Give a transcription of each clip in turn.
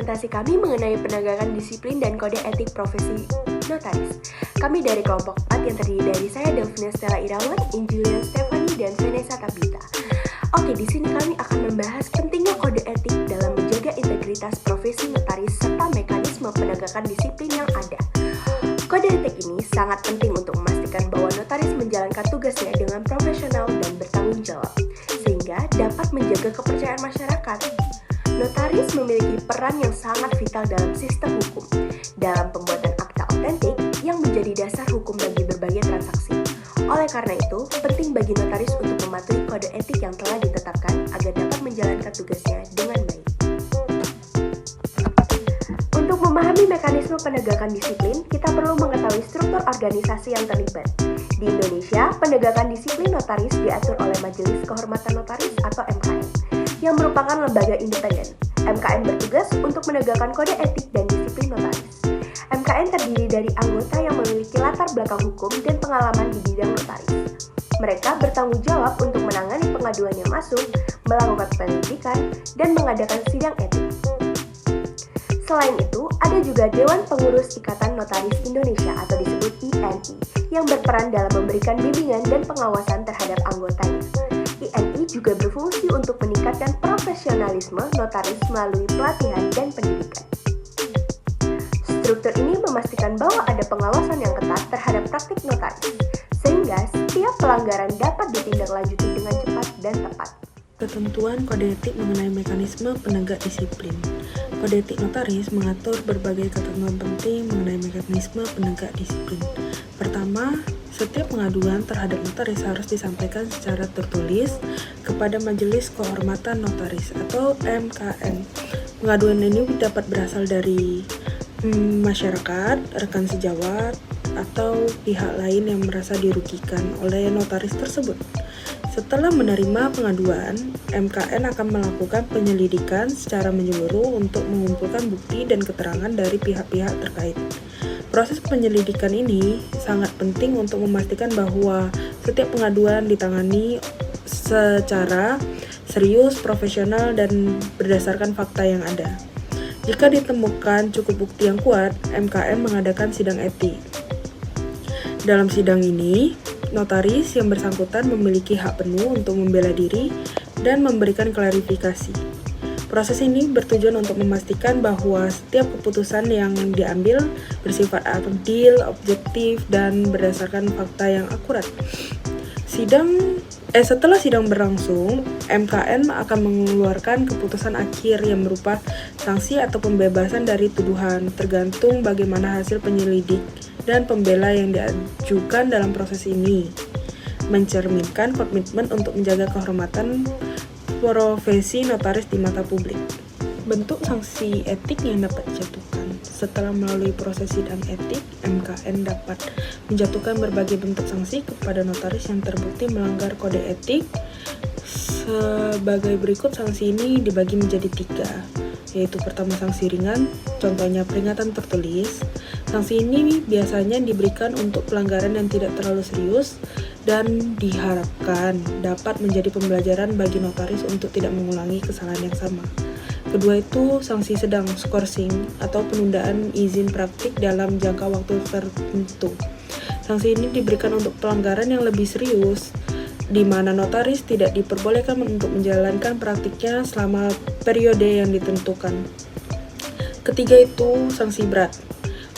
presentasi kami mengenai penegakan disiplin dan kode etik profesi notaris. Kami dari kelompok 4 yang terdiri dari saya, Delvina Stella Irawan, Injulian Stephanie, dan Vanessa Tabita. Oke, di sini kami akan membahas pentingnya kode etik dalam menjaga integritas profesi notaris serta mekanisme penegakan disiplin yang ada. Kode etik ini sangat penting untuk memastikan bahwa notaris menjalankan tugasnya dengan profesional dan bertanggung jawab, sehingga dapat menjaga kepercayaan masyarakat. Notaris memiliki peran yang sangat vital dalam sistem hukum, dalam pembuatan akta otentik yang menjadi dasar hukum bagi berbagai transaksi. Oleh karena itu, penting bagi notaris untuk mematuhi kode etik yang telah ditetapkan agar dapat menjalankan tugasnya dengan baik. Untuk memahami mekanisme penegakan disiplin, kita perlu mengetahui struktur organisasi yang terlibat. Di Indonesia, penegakan disiplin notaris diatur oleh Majelis Kehormatan Notaris atau MKN, yang merupakan lembaga independen. MKN bertugas untuk menegakkan kode etik dan disiplin notaris. MKN terdiri dari anggota yang memiliki latar belakang hukum dan pengalaman di bidang notaris. Mereka bertanggung jawab untuk menangani pengaduan yang masuk, melakukan penyelidikan, dan mengadakan sidang etik. Selain itu, ada juga Dewan Pengurus Ikatan Notaris Indonesia atau disebut INI yang berperan dalam memberikan bimbingan dan pengawasan terhadap anggotanya. INI juga berfungsi untuk meningkatkan profesionalisme notaris melalui pelatihan dan pendidikan. Struktur ini memastikan bahwa ada pengawasan yang ketat terhadap praktik notaris, sehingga setiap pelanggaran dapat ditindaklanjuti dengan cepat dan tepat. Ketentuan kode etik mengenai mekanisme penegak disiplin. Kode etik notaris mengatur berbagai ketentuan penting mengenai mekanisme penegak disiplin. Pertama, setiap pengaduan terhadap notaris harus disampaikan secara tertulis kepada Majelis Kehormatan Notaris atau MKN. Pengaduan ini dapat berasal dari masyarakat, rekan sejawat, atau pihak lain yang merasa dirugikan oleh notaris tersebut. Setelah menerima pengaduan, MKN akan melakukan penyelidikan secara menyeluruh untuk mengumpulkan bukti dan keterangan dari pihak-pihak terkait. Proses penyelidikan ini sangat penting untuk memastikan bahwa setiap pengaduan ditangani secara serius, profesional, dan berdasarkan fakta yang ada. Jika ditemukan cukup bukti yang kuat, MKN mengadakan sidang etik. Dalam sidang ini, notaris yang bersangkutan memiliki hak penuh untuk membela diri dan memberikan klarifikasi. Proses ini bertujuan untuk memastikan bahwa setiap keputusan yang diambil bersifat adil, objektif, dan berdasarkan fakta yang akurat. Setelah sidang berlangsung, MKN akan mengeluarkan keputusan akhir yang berupa sanksi atau pembebasan dari tuduhan, tergantung bagaimana hasil penyelidik dan pembela yang diajukan dalam proses ini, mencerminkan komitmen untuk menjaga kehormatan profesi notaris di mata publik. Bentuk sanksi etik yang dapat dijatuhkan. Setelah melalui proses sidang etik, MKN dapat menjatuhkan berbagai bentuk sanksi kepada notaris yang terbukti melanggar kode etik. Sebagai berikut, sanksi ini dibagi menjadi 3, yaitu pertama sanksi ringan, contohnya peringatan tertulis. Sanksi ini biasanya diberikan untuk pelanggaran yang tidak terlalu serius dan diharapkan dapat menjadi pembelajaran bagi notaris untuk tidak mengulangi kesalahan yang sama. Kedua itu sanksi sedang, skorsing, atau penundaan izin praktik dalam jangka waktu tertentu. Sanksi ini diberikan untuk pelanggaran yang lebih serius, di mana notaris tidak diperbolehkan untuk menjalankan praktiknya selama periode yang ditentukan. Ketiga itu sanksi berat,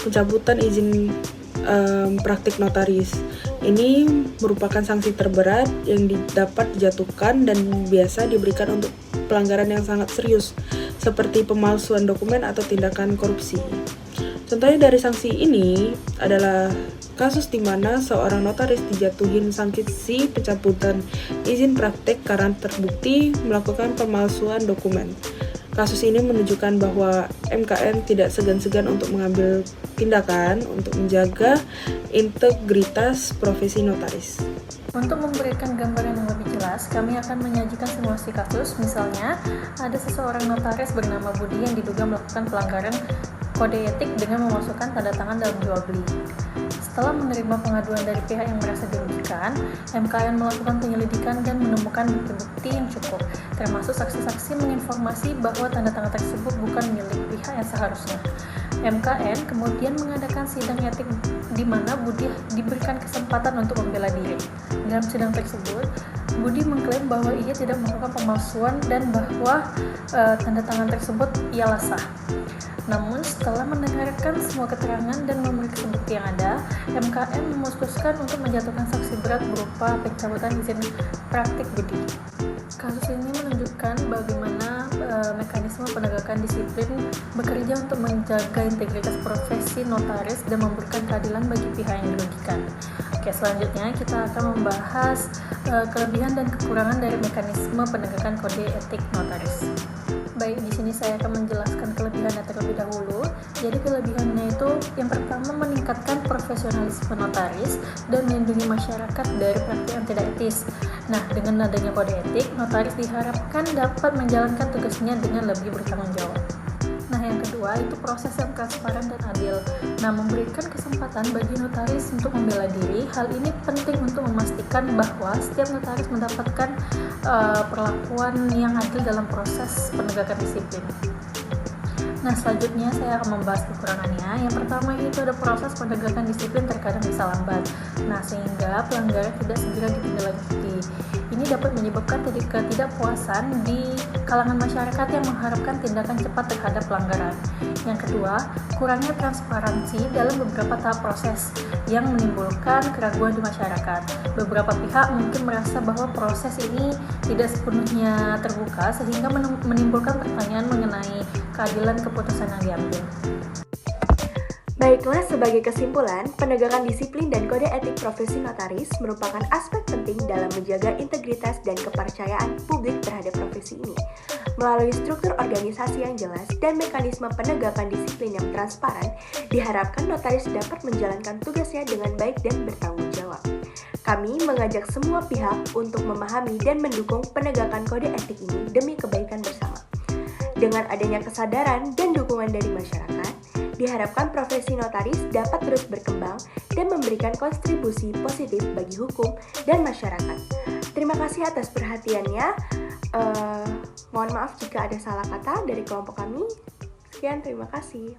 pencabutan izin praktik notaris. Ini merupakan sanksi terberat yang dapat dijatuhkan dan biasa diberikan untuk pelanggaran yang sangat serius, seperti pemalsuan dokumen atau tindakan korupsi. Contohnya dari sanksi ini adalah kasus di mana seorang notaris dijatuhin sanksi pencabutan izin praktek karena terbukti melakukan pemalsuan dokumen. Kasus ini menunjukkan bahwa MKN tidak segan-segan untuk mengambil tindakan untuk menjaga integritas profesi notaris. Untuk memberikan gambaran yang lebih jelas, kami akan menyajikan simulasi kasus. Misalnya, ada seseorang notaris bernama Budi yang diduga melakukan pelanggaran kode etik dengan memasukkan tanda tangan dalam jual beli. setelah menerima pengaduan dari pihak yang merasa dirugikan, MKN melakukan penyelidikan dan menemukan bukti-bukti yang cukup, termasuk saksi-saksi menginformasi bahwa tanda tangan tersebut bukan milik pihak yang seharusnya. MKN kemudian mengadakan sidang etik di mana Budi diberikan kesempatan untuk membela diri. Dalam sidang tersebut, Budi mengklaim bahwa ia tidak melakukan pemalsuan dan bahwa tanda tangan tersebut ialah sah. Namun setelah mendengarkan semua keterangan dan memeriksa bukti yang ada, MKN memutuskan untuk menjatuhkan sanksi berat berupa pencabutan izin praktik Budi. Kasus ini menunjukkan bagaimana mekanisme penegakan disiplin bekerja untuk menjaga integritas profesi notaris dan memberikan keadilan bagi pihak yang dirugikan. Oke, selanjutnya kita akan membahas kelebihan dan kekurangan dari mekanisme penegakan kode etik notaris. Baik, di sini saya akan menjelaskan kelebihannya terlebih dahulu. Jadi kelebihannya itu yang pertama meningkatkan profesionalisme notaris dan melindungi masyarakat dari praktik yang tidak etis. Nah, dengan adanya kode etik, notaris diharapkan dapat menjalankan tugasnya dengan lebih bertanggung jawab. Nah, yang kedua itu proses yang transparan dan adil. Nah, memberikan kesempatan bagi notaris untuk membela diri. Hal ini penting untuk memastikan bahwa setiap notaris mendapatkan perlakuan yang adil dalam proses penegakan disiplin. Nah, selanjutnya saya akan membahas kekurangannya. Yang pertama itu ada proses penegakan disiplin terkadang bisa lambat. Nah, sehingga pelanggaran tidak segera ditindaklanjuti. Ini dapat menyebabkan ketidakpuasan di kalangan masyarakat yang mengharapkan tindakan cepat terhadap pelanggaran. Yang kedua, kurangnya transparansi dalam beberapa tahap proses yang menimbulkan keraguan di masyarakat. Beberapa pihak mungkin merasa bahwa proses ini tidak sepenuhnya terbuka sehingga menimbulkan pertanyaan mengenai keadilan keputusan yang diambil. Baiklah, sebagai kesimpulan, penegakan disiplin dan kode etik profesi notaris merupakan aspek penting dalam menjaga integritas dan kepercayaan publik terhadap profesi ini. Melalui struktur organisasi yang jelas dan mekanisme penegakan disiplin yang transparan, diharapkan notaris dapat menjalankan tugasnya dengan baik dan bertanggung jawab. Kami mengajak semua pihak untuk memahami dan mendukung penegakan kode etik ini demi kebaikan bersama. Dengan adanya kesadaran dan dukungan dari masyarakat, diharapkan profesi notaris dapat terus berkembang dan memberikan kontribusi positif bagi hukum dan masyarakat. Terima kasih atas perhatiannya. Mohon maaf jika ada salah kata dari kelompok kami. Sekian, terima kasih.